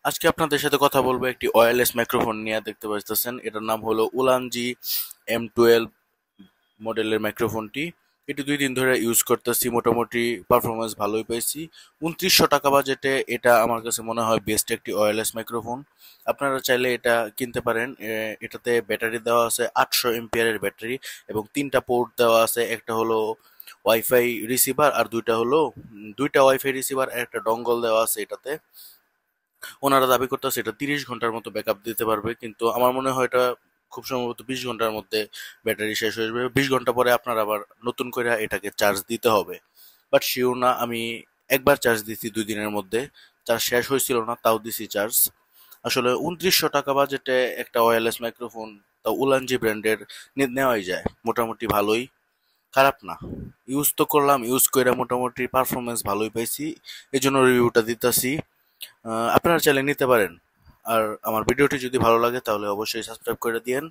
আজকে আপনাদের সাথে কথা বলবো একটি ওয়্যারলেস মাইক্রোফোন নিয়ে। দেখতে পাচ্ছেন এটার নাম হলো উলানজি M12 মডেলের মাইক্রোফোনটি। এটি 2 দিন ধরে ইউজ করতেছি, মোটামুটি পারফরমেন্স ভালোই পাইছি। 2900 টাকা বাজেটে এটা আমার কাছে মনে হয় বেস্ট একটি ওয়্যারলেস মাইক্রোফোন। আপনারা চাইলে এটা কিনতে পারেন। এটাতে ব্যাটারি দেওয়া আছে 800 এমপিয়ারের ব্যাটারি এবং 3টা পোর্ট দেওয়া আছে। একটা হলো ওয়াইফাই রিসিভার আর দুইটা ওয়াইফাই রিসিভার আর একটা ডঙ্গল দেওয়া আছে এটাতে। ওনারা দাবি করতেছে এটা 30 ঘন্টার মতো ব্যাকআপ দিতে পারবে, কিন্তু আমার মনে হয় এটা খুব সম্ভবত 20 ঘন্টার মধ্যে ব্যাটারি শেষ হয়ে যাবে। 20 ঘন্টা পরে আপনার আবার নতুন করে এটাকে চার্জ দিতে হবে। বাট শিওর না, আমি একবার চার্জ দিছি 2 দিনের মধ্যে, চার্জ শেষ হয়েছিল না তাও দিছি চার্জ। আসলে 2900 টাকা বাজেটে একটা ওয়্যারলেস মাইক্রোফোন, তা উলানজি ব্র্যান্ডের, নেওয়াই যায় মোটামুটি ভালোই, খারাপ না। ইউজ তো করলাম, ইউজ করে মোটামুটি পারফরমেন্স ভালোই পাইছি, এই জন্য রিভিউটা দিতেছি। আপনারা চাইলে নিতে পারেন। আর আমার ভিডিওটি যদি ভালো লাগে তাহলে অবশ্যই সাবস্ক্রাইব করে দিয়েন।